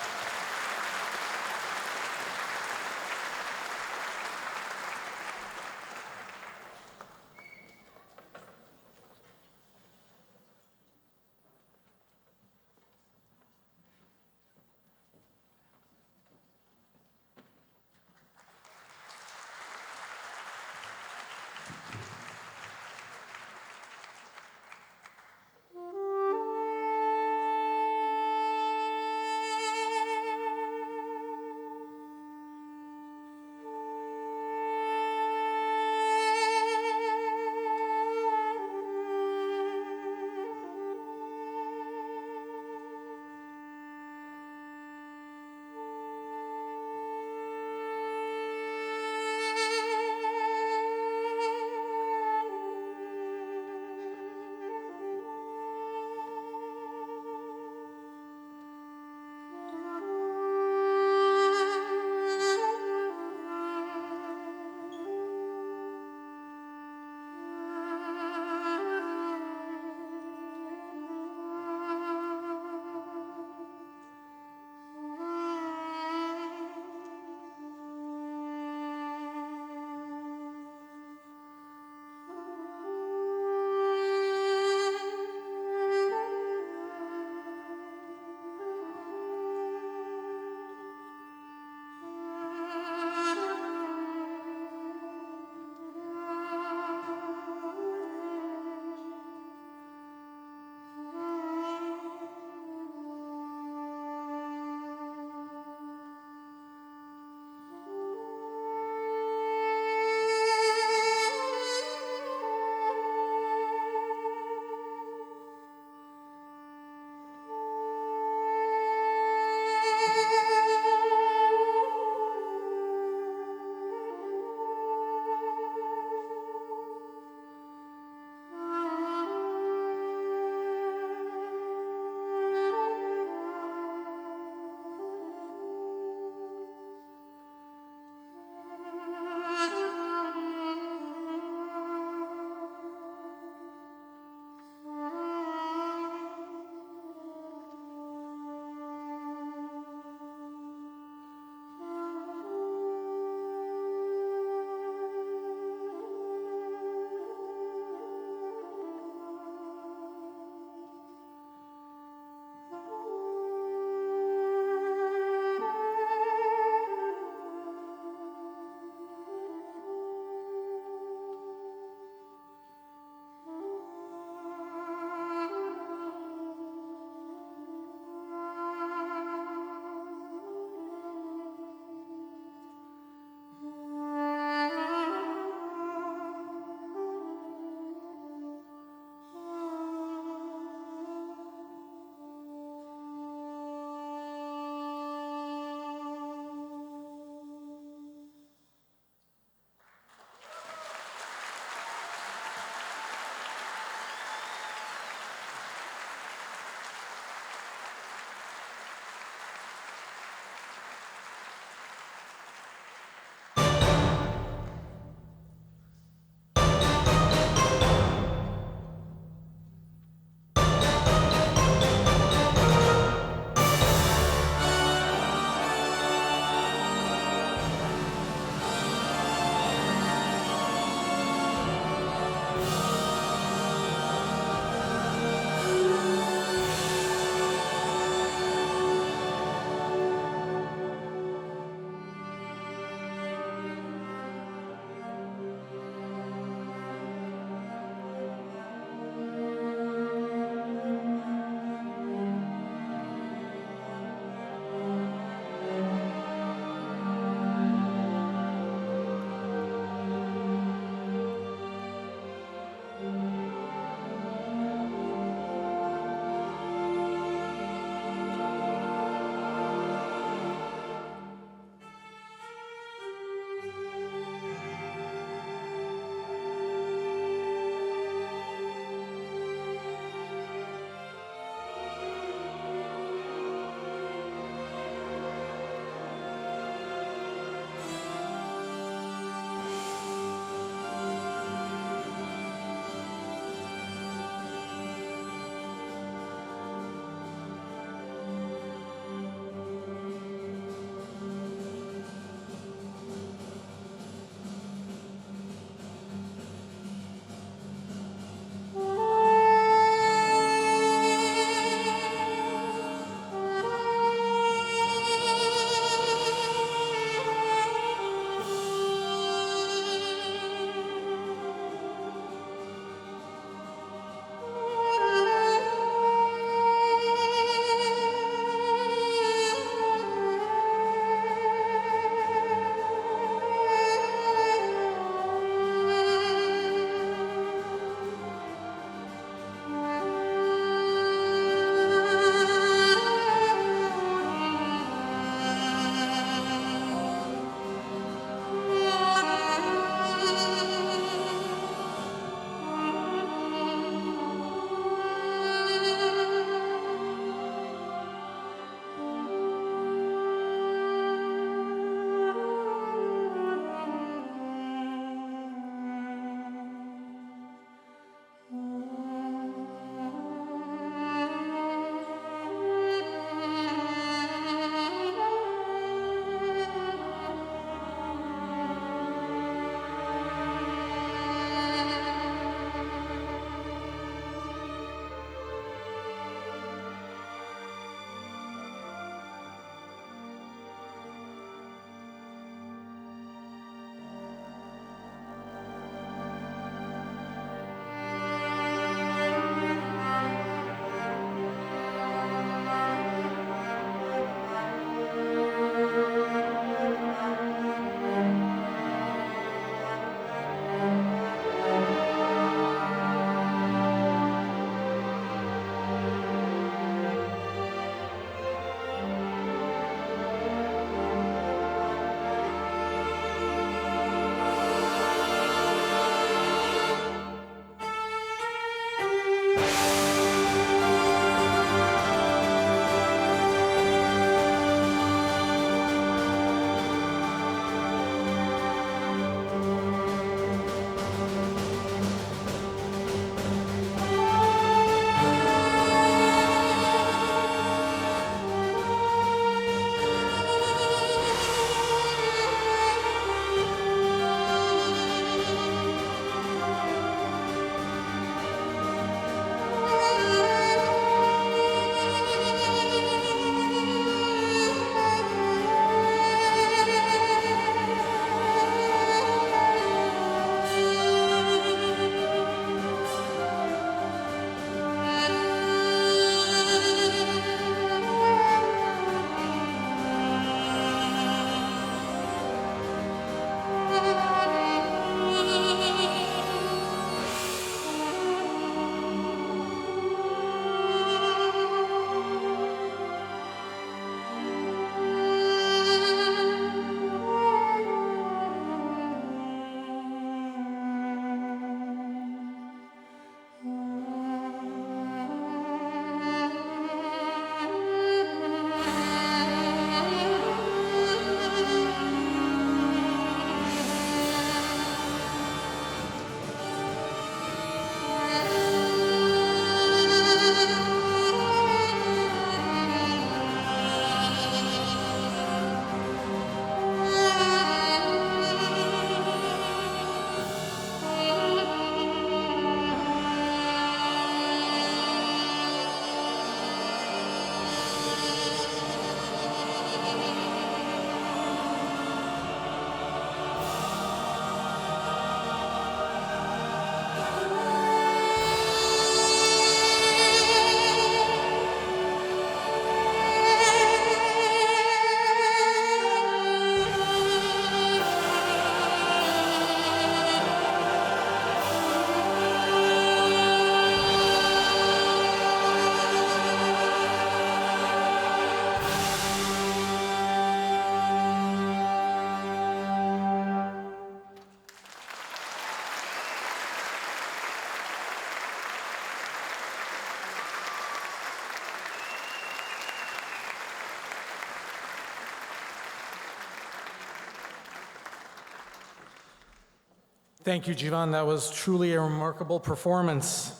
Thank you, Jivan. That was truly a remarkable performance.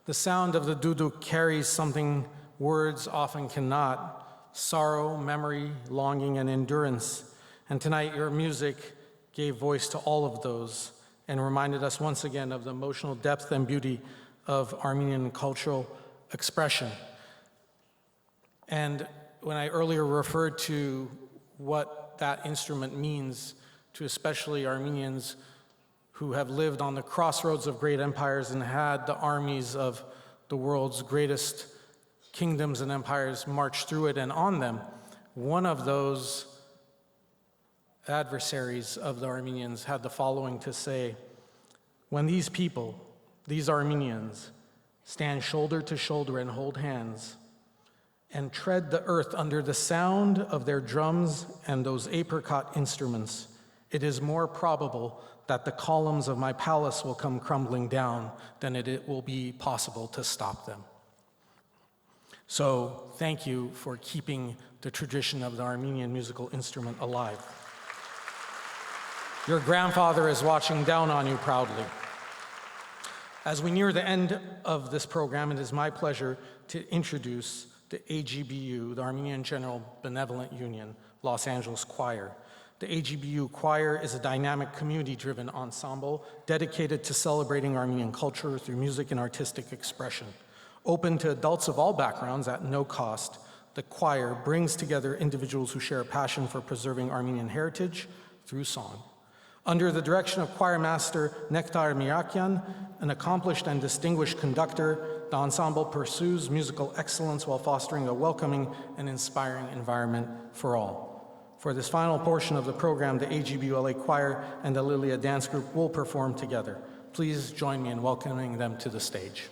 The sound of the Duduk carries something words often cannot: sorrow, memory, longing, and endurance. And tonight, your music gave voice to all of those and reminded us once again of the emotional depth and beauty of Armenian cultural expression. And when I earlier referred to what that instrument means to especially Armenians who have lived on the crossroads of great empires and had the armies of the world's greatest kingdoms and empires march through it and on them, one of those adversaries of the Armenians had the following to say: when these people, these Armenians, stand shoulder to shoulder and hold hands and tread the earth under the sound of their drums and those apricot instruments, it is more probable that the columns of my palace will come crumbling down than it will be possible to stop them. So thank you for keeping the tradition of the Armenian musical instrument alive. Your grandfather is watching down on you proudly. As we near the end of this program, it is my pleasure to introduce the AGBU, the Armenian General Benevolent Union, Los Angeles Choir. The AGBU Choir is a dynamic community-driven ensemble dedicated to celebrating Armenian culture through music and artistic expression. Open to adults of all backgrounds at no cost, the choir brings together individuals who share a passion for preserving Armenian heritage through song. Under the direction of choir master Nektar Mirakyan, an accomplished and distinguished conductor, the ensemble pursues musical excellence while fostering a welcoming and inspiring environment for all. For this final portion of the program, the AGBU LA Choir and the Lilia dance group will perform together. Please join me in welcoming them to the stage.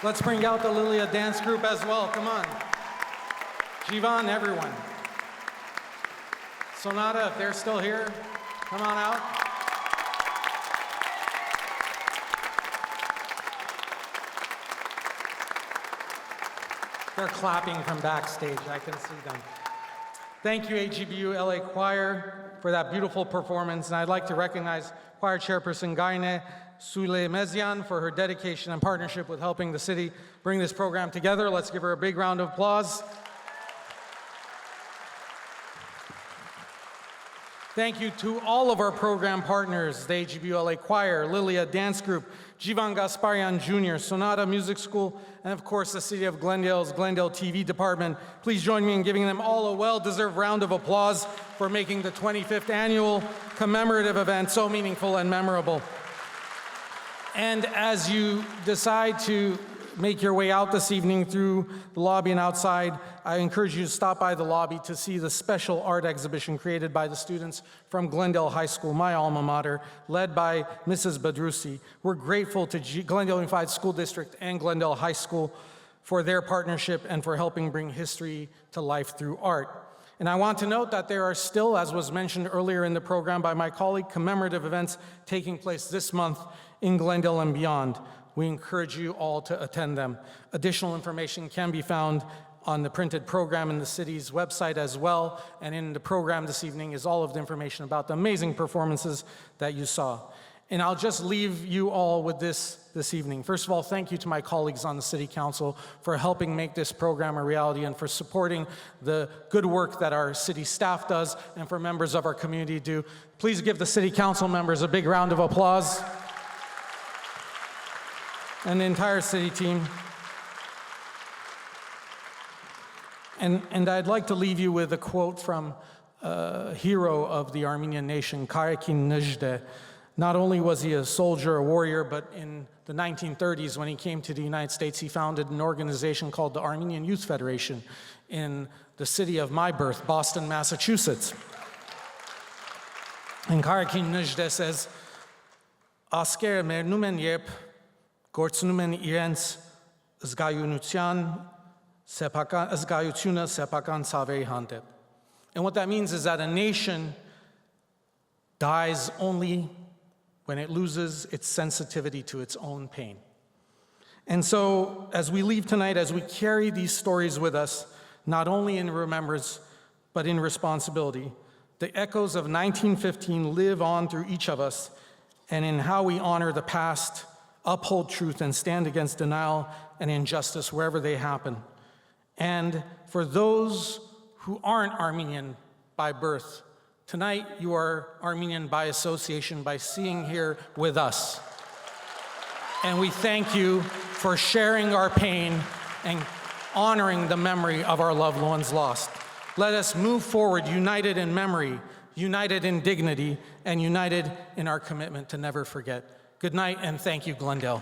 Let's bring out the Lilia dance group as well, come on. Jivan, everyone. Sonata, if they're still here, come on out. They're clapping from backstage, I can see them. Thank you, AGBU LA Choir, for that beautiful performance, and I'd like to recognize Choir Chairperson Gaine Sule Mezian for her dedication and partnership with helping the city bring this program together. Let's give her a big round of applause. Thank you to all of our program partners, the AGBU LA Choir, Lilia Dance Group, Jivan Gasparyan Jr., Sonata Music School, and of course the City of Glendale's Glendale TV department. Please join me in giving them all a well-deserved round of applause for making the 25th annual commemorative event so meaningful and memorable. And as you decide to make your way out this evening through the lobby and outside, I encourage you to stop by the lobby to see the special art exhibition created by the students from Glendale High School, my alma mater, led by Mrs. Badrusi. We're grateful to Glendale Unified School District and Glendale High School for their partnership and for helping bring history to life through art. And I want to note that there are still, as was mentioned earlier in the program by my colleague, commemorative events taking place this month in Glendale and beyond. We encourage you all to attend them. Additional information can be found on the printed program in the city's website as well, and in the program this evening is all of the information about the amazing performances that you saw. And I'll just leave you all with this evening. First of all, thank you to my colleagues on the City Council for helping make this program a reality and for supporting the good work that our city staff does and for members of our community do. Please give the City Council members a big round of applause. And the entire city team. And I'd like to leave you with a quote from a hero of the Armenian nation, Karakin Nejde. Not only was he a soldier, a warrior, but in the 1930s, when he came to the United States, he founded an organization called the Armenian Youth Federation in the city of my birth, Boston, Massachusetts. And Karakin Nejde says, Asker mernumen yep գործնում են իրենց զգայունությունը սեփական ցավերի հանդեպ. And what that means is that a nation dies only when it loses its sensitivity to its own pain. And so, as we leave tonight, as we carry these stories with us, not only in remembrance, but in responsibility, the echoes of 1915 live on through each of us, and in how we honor the past, uphold truth, and stand against denial and injustice wherever they happen. And for those who aren't Armenian by birth, tonight you are Armenian by association, by seeing here with us. And we thank you for sharing our pain and honoring the memory of our loved ones lost. Let us move forward united in memory, united in dignity, and united in our commitment to never forget. Good night, and thank you, Glendale.